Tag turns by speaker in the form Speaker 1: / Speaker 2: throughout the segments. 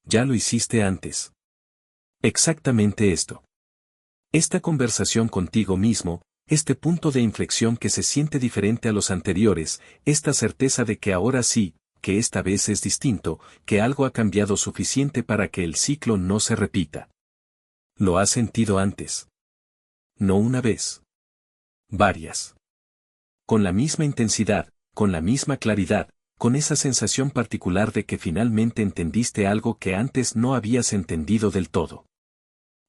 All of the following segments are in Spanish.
Speaker 1: Ya lo hiciste antes. Exactamente esto. Esta conversación contigo mismo, este punto de inflexión que se siente diferente a los anteriores, esta certeza de que ahora sí, que esta vez es distinto, que algo ha cambiado suficiente para que el ciclo no se repita. Lo has sentido antes. No una vez. Varias. Con la misma intensidad, con la misma claridad, con esa sensación particular de que finalmente entendiste algo que antes no habías entendido del todo.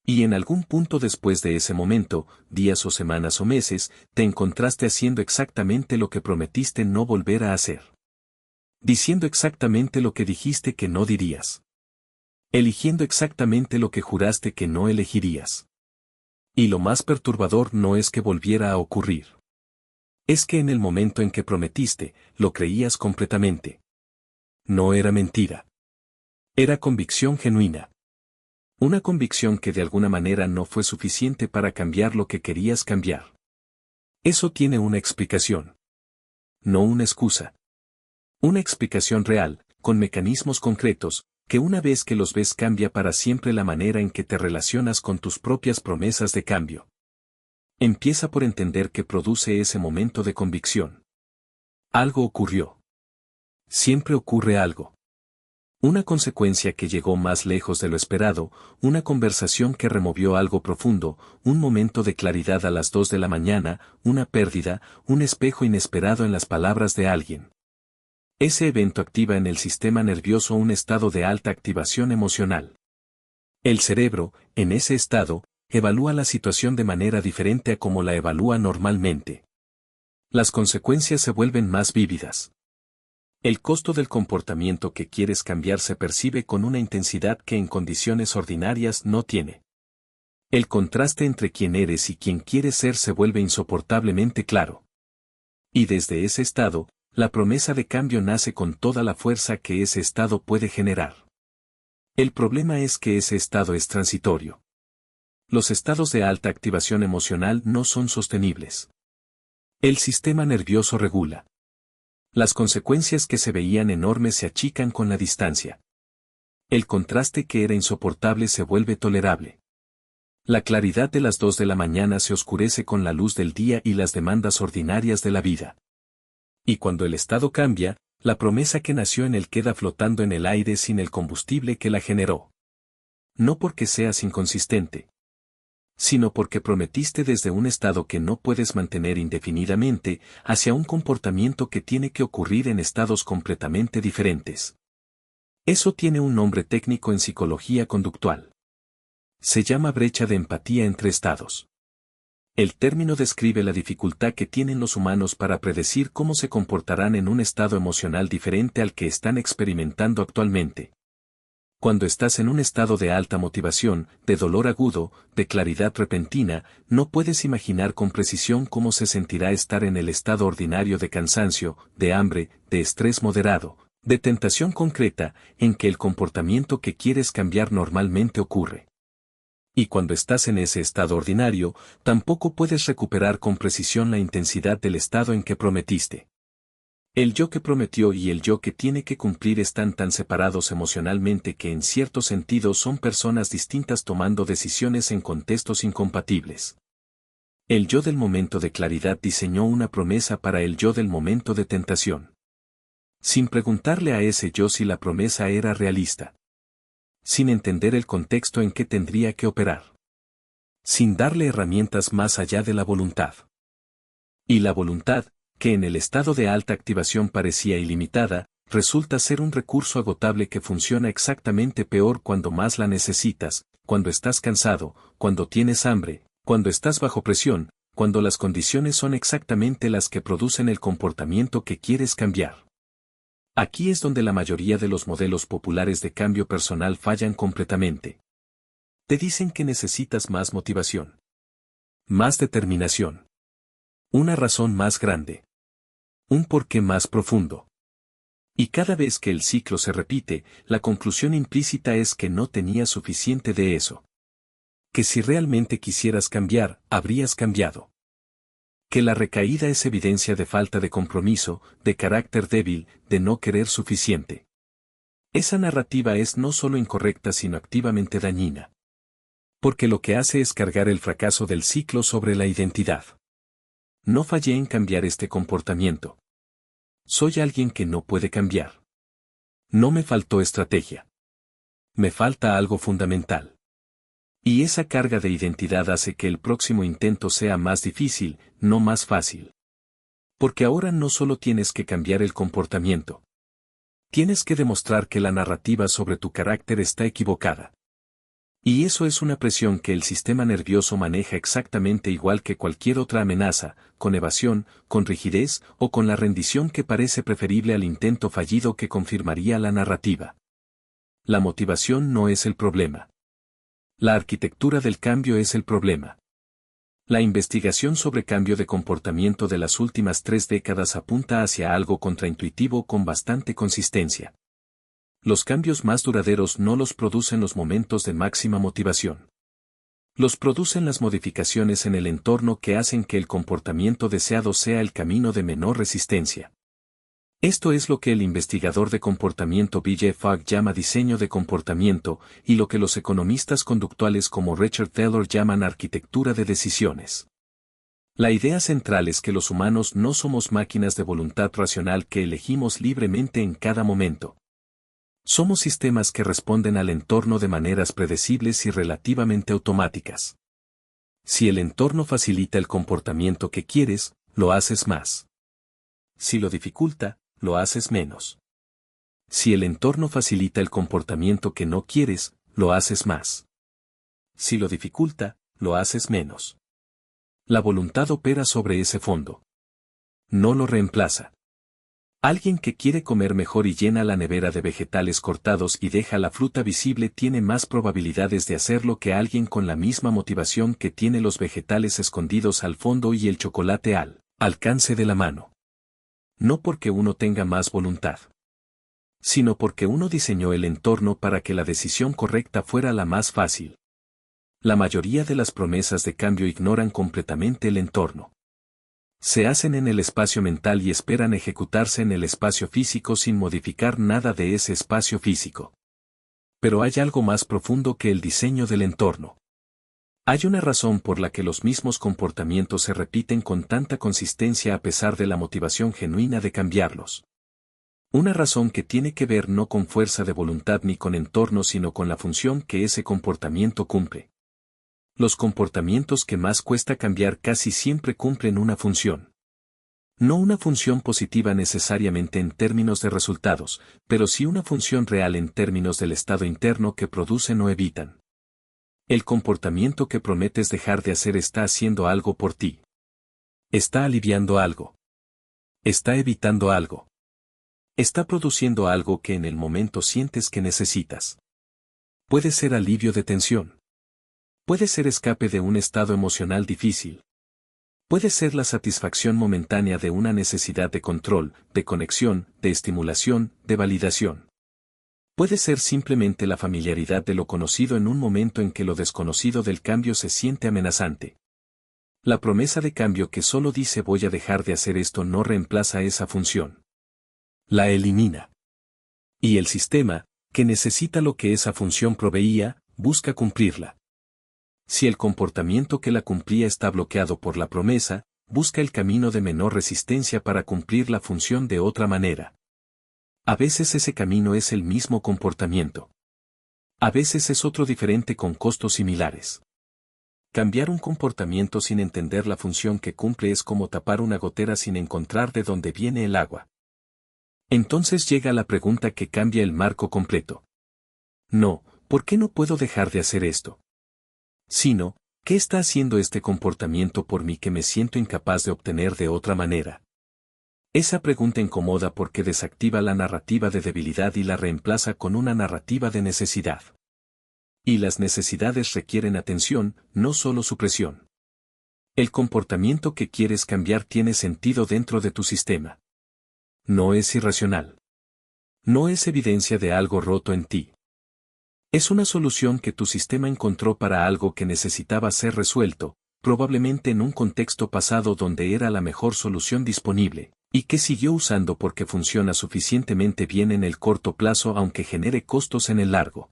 Speaker 1: Y en algún punto después de ese momento, días o semanas o meses, te encontraste haciendo exactamente lo que prometiste no volver a hacer. Diciendo exactamente lo que dijiste que no dirías. Eligiendo exactamente lo que juraste que no elegirías. Y lo más perturbador no es que volviera a ocurrir. Es que en el momento en que prometiste, lo creías completamente. No era mentira. Era convicción genuina. Una convicción que de alguna manera no fue suficiente para cambiar lo que querías cambiar. Eso tiene una explicación. No una excusa. Una explicación real, con mecanismos concretos, que una vez que los ves cambia para siempre la manera en que te relacionas con tus propias promesas de cambio. Empieza por entender qué produce ese momento de convicción. Algo ocurrió. Siempre ocurre algo. Una consecuencia que llegó más lejos de lo esperado, una conversación que removió algo profundo, un momento de claridad a las 2 de la mañana, una pérdida, un espejo inesperado en las palabras de alguien. Ese evento activa en el sistema nervioso un estado de alta activación emocional. El cerebro, en ese estado, evalúa la situación de manera diferente a como la evalúa normalmente. Las consecuencias se vuelven más vívidas. El costo del comportamiento que quieres cambiar se percibe con una intensidad que en condiciones ordinarias no tiene. El contraste entre quién eres y quién quieres ser se vuelve insoportablemente claro. Y desde ese estado, la promesa de cambio nace con toda la fuerza que ese estado puede generar. El problema es que ese estado es transitorio. Los estados de alta activación emocional no son sostenibles. El sistema nervioso regula. Las consecuencias que se veían enormes se achican con la distancia. El contraste que era insoportable se vuelve tolerable. La claridad de las 2 de la mañana se oscurece con la luz del día y las demandas ordinarias de la vida. Y cuando el estado cambia, la promesa que nació en él queda flotando en el aire sin el combustible que la generó. No porque seas inconsistente, sino porque prometiste desde un estado que no puedes mantener indefinidamente, hacia un comportamiento que tiene que ocurrir en estados completamente diferentes. Eso tiene un nombre técnico en psicología conductual. Se llama brecha de empatía entre estados. El término describe la dificultad que tienen los humanos para predecir cómo se comportarán en un estado emocional diferente al que están experimentando actualmente. Cuando estás en un estado de alta motivación, de dolor agudo, de claridad repentina, no puedes imaginar con precisión cómo se sentirá estar en el estado ordinario de cansancio, de hambre, de estrés moderado, de tentación concreta, en que el comportamiento que quieres cambiar normalmente ocurre. Y cuando estás en ese estado ordinario, tampoco puedes recuperar con precisión la intensidad del estado en que prometiste. El yo que prometió y el yo que tiene que cumplir están tan separados emocionalmente que en cierto sentido son personas distintas tomando decisiones en contextos incompatibles. El yo del momento de claridad diseñó una promesa para el yo del momento de tentación. Sin preguntarle a ese yo si la promesa era realista. Sin entender el contexto en que tendría que operar. Sin darle herramientas más allá de la voluntad. Y la voluntad, que en el estado de alta activación parecía ilimitada, resulta ser un recurso agotable que funciona exactamente peor cuando más la necesitas, cuando estás cansado, cuando tienes hambre, cuando estás bajo presión, cuando las condiciones son exactamente las que producen el comportamiento que quieres cambiar. Aquí es donde la mayoría de los modelos populares de cambio personal fallan completamente. Te dicen que necesitas más motivación. Más determinación. Una razón más grande. Un porqué más profundo. Y cada vez que el ciclo se repite, la conclusión implícita es que no tenías suficiente de eso. Que si realmente quisieras cambiar, habrías cambiado. Que la recaída es evidencia de falta de compromiso, de carácter débil, de no querer suficiente. Esa narrativa es no solo incorrecta sino activamente dañina. Porque lo que hace es cargar el fracaso del ciclo sobre la identidad. No fallé en cambiar este comportamiento. Soy alguien que no puede cambiar. No me faltó estrategia. Me falta algo fundamental. Y esa carga de identidad hace que el próximo intento sea más difícil, no más fácil. Porque ahora no solo tienes que cambiar el comportamiento. Tienes que demostrar que la narrativa sobre tu carácter está equivocada. Y eso es una presión que el sistema nervioso maneja exactamente igual que cualquier otra amenaza, con evasión, con rigidez o con la rendición que parece preferible al intento fallido que confirmaría la narrativa. La motivación no es el problema. La arquitectura del cambio es el problema. La investigación sobre cambio de comportamiento de las últimas 3 décadas apunta hacia algo contraintuitivo con bastante consistencia. Los cambios más duraderos no los producen los momentos de máxima motivación. Los producen las modificaciones en el entorno que hacen que el comportamiento deseado sea el camino de menor resistencia. Esto es lo que el investigador de comportamiento B.J. Fogg llama diseño de comportamiento, y lo que los economistas conductuales como Richard Thaler llaman arquitectura de decisiones. La idea central es que los humanos no somos máquinas de voluntad racional que elegimos libremente en cada momento. Somos sistemas que responden al entorno de maneras predecibles y relativamente automáticas. Si el entorno facilita el comportamiento que quieres, lo haces más. Si lo dificulta, lo haces menos. Si el entorno facilita el comportamiento que no quieres, lo haces más. Si lo dificulta, lo haces menos. La voluntad opera sobre ese fondo. No lo reemplaza. Alguien que quiere comer mejor y llena la nevera de vegetales cortados y deja la fruta visible tiene más probabilidades de hacerlo que alguien con la misma motivación que tiene los vegetales escondidos al fondo y el chocolate al alcance de la mano. No porque uno tenga más voluntad, sino porque uno diseñó el entorno para que la decisión correcta fuera la más fácil. La mayoría de las promesas de cambio ignoran completamente el entorno. Se hacen en el espacio mental y esperan ejecutarse en el espacio físico sin modificar nada de ese espacio físico. Pero hay algo más profundo que el diseño del entorno. Hay una razón por la que los mismos comportamientos se repiten con tanta consistencia a pesar de la motivación genuina de cambiarlos. Una razón que tiene que ver no con fuerza de voluntad ni con entorno sino con la función que ese comportamiento cumple. Los comportamientos que más cuesta cambiar casi siempre cumplen una función. No una función positiva necesariamente en términos de resultados, pero sí una función real en términos del estado interno que producen o evitan. El comportamiento que prometes dejar de hacer está haciendo algo por ti. Está aliviando algo. Está evitando algo. Está produciendo algo que en el momento sientes que necesitas. Puede ser alivio de tensión. Puede ser escape de un estado emocional difícil. Puede ser la satisfacción momentánea de una necesidad de control, de conexión, de estimulación, de validación. Puede ser simplemente la familiaridad de lo conocido en un momento en que lo desconocido del cambio se siente amenazante. La promesa de cambio que solo dice voy a dejar de hacer esto no reemplaza esa función. La elimina. Y el sistema, que necesita lo que esa función proveía, busca cumplirla. Si el comportamiento que la cumplía está bloqueado por la promesa, busca el camino de menor resistencia para cumplir la función de otra manera. A veces ese camino es el mismo comportamiento. A veces es otro diferente con costos similares. Cambiar un comportamiento sin entender la función que cumple es como tapar una gotera sin encontrar de dónde viene el agua. Entonces llega la pregunta que cambia el marco completo. No, ¿por qué no puedo dejar de hacer esto? Sino, ¿qué está haciendo este comportamiento por mí que me siento incapaz de obtener de otra manera? Esa pregunta incomoda porque desactiva la narrativa de debilidad y la reemplaza con una narrativa de necesidad. Y las necesidades requieren atención, no solo supresión. El comportamiento que quieres cambiar tiene sentido dentro de tu sistema. No es irracional. No es evidencia de algo roto en ti. Es una solución que tu sistema encontró para algo que necesitaba ser resuelto, probablemente en un contexto pasado donde era la mejor solución disponible. Y que siguió usando porque funciona suficientemente bien en el corto plazo aunque genere costos en el largo.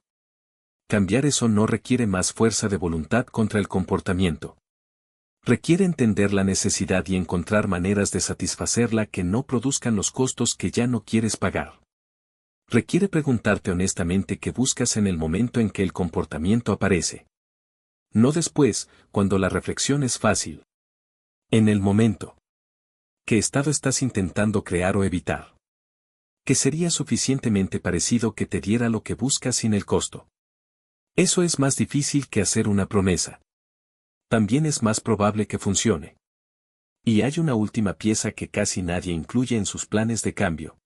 Speaker 1: Cambiar eso no requiere más fuerza de voluntad contra el comportamiento. Requiere entender la necesidad y encontrar maneras de satisfacerla que no produzcan los costos que ya no quieres pagar. Requiere preguntarte honestamente qué buscas en el momento en que el comportamiento aparece. No después, cuando la reflexión es fácil. En el momento. ¿Qué estado estás intentando crear o evitar? Que sería suficientemente parecido que te diera lo que buscas sin el costo. Eso es más difícil que hacer una promesa. También es más probable que funcione. Y hay una última pieza que casi nadie incluye en sus planes de cambio.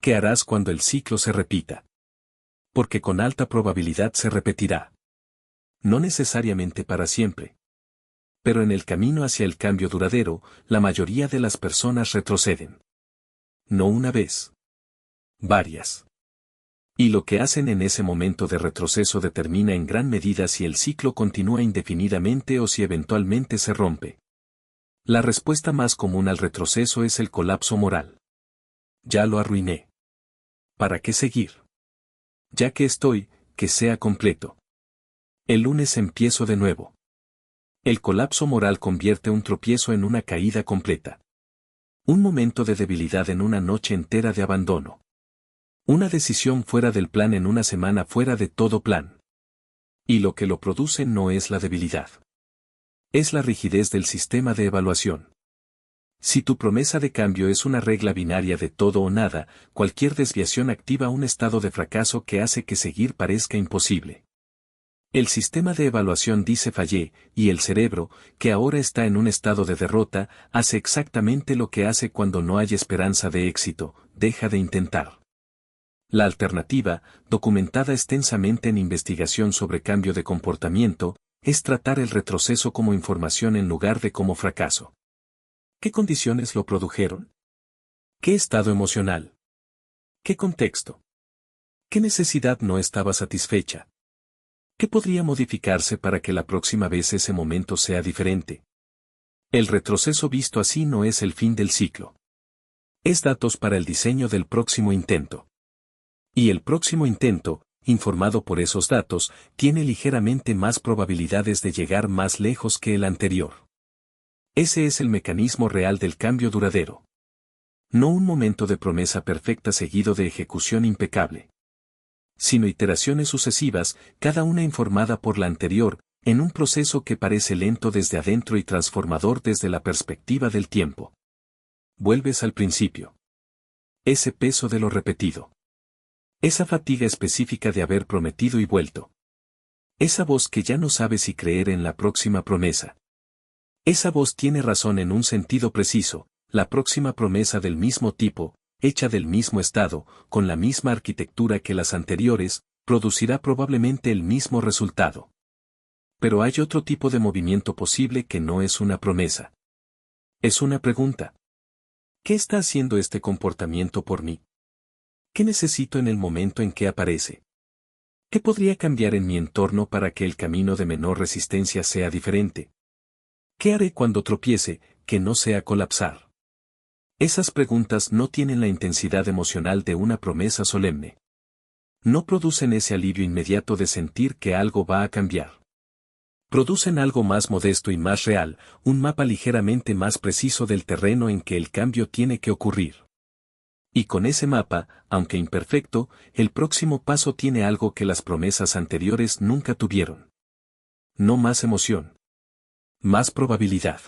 Speaker 1: ¿Qué harás cuando el ciclo se repita? Porque con alta probabilidad se repetirá. No necesariamente para siempre. Pero en el camino hacia el cambio duradero, la mayoría de las personas retroceden. No una vez. Varias. Y lo que hacen en ese momento de retroceso determina en gran medida si el ciclo continúa indefinidamente o si eventualmente se rompe. La respuesta más común al retroceso es el colapso moral. Ya lo arruiné. ¿Para qué seguir? Ya que estoy, que sea completo. El lunes empiezo de nuevo. El colapso moral convierte un tropiezo en una caída completa. Un momento de debilidad en una noche entera de abandono. Una decisión fuera del plan en una semana fuera de todo plan. Y lo que lo produce no es la debilidad. Es la rigidez del sistema de evaluación. Si tu promesa de cambio es una regla binaria de todo o nada, cualquier desviación activa un estado de fracaso que hace que seguir parezca imposible. El sistema de evaluación dice fallé, y el cerebro, que ahora está en un estado de derrota, hace exactamente lo que hace cuando no hay esperanza de éxito, deja de intentar. La alternativa, documentada extensamente en investigación sobre cambio de comportamiento, es tratar el retroceso como información en lugar de como fracaso. ¿Qué condiciones lo produjeron? ¿Qué estado emocional? ¿Qué contexto? ¿Qué necesidad no estaba satisfecha? ¿Qué podría modificarse para que la próxima vez ese momento sea diferente? El retroceso visto así no es el fin del ciclo. Es datos para el diseño del próximo intento. Y el próximo intento, informado por esos datos, tiene ligeramente más probabilidades de llegar más lejos que el anterior. Ese es el mecanismo real del cambio duradero. No un momento de promesa perfecta seguido de ejecución impecable, sino iteraciones sucesivas, cada una informada por la anterior, en un proceso que parece lento desde adentro y transformador desde la perspectiva del tiempo. Vuelves al principio. Ese peso de lo repetido. Esa fatiga específica de haber prometido y vuelto. Esa voz que ya no sabe si creer en la próxima promesa. Esa voz tiene razón en un sentido preciso, la próxima promesa del mismo tipo, hecha del mismo estado, con la misma arquitectura que las anteriores, producirá probablemente el mismo resultado. Pero hay otro tipo de movimiento posible que no es una promesa. Es una pregunta. ¿Qué está haciendo este comportamiento por mí? ¿Qué necesito en el momento en que aparece? ¿Qué podría cambiar en mi entorno para que el camino de menor resistencia sea diferente? ¿Qué haré cuando tropiece, que no sea colapsar? Esas preguntas no tienen la intensidad emocional de una promesa solemne. No producen ese alivio inmediato de sentir que algo va a cambiar. Producen algo más modesto y más real, un mapa ligeramente más preciso del terreno en que el cambio tiene que ocurrir. Y con ese mapa, aunque imperfecto, el próximo paso tiene algo que las promesas anteriores nunca tuvieron. No más emoción. Más probabilidad.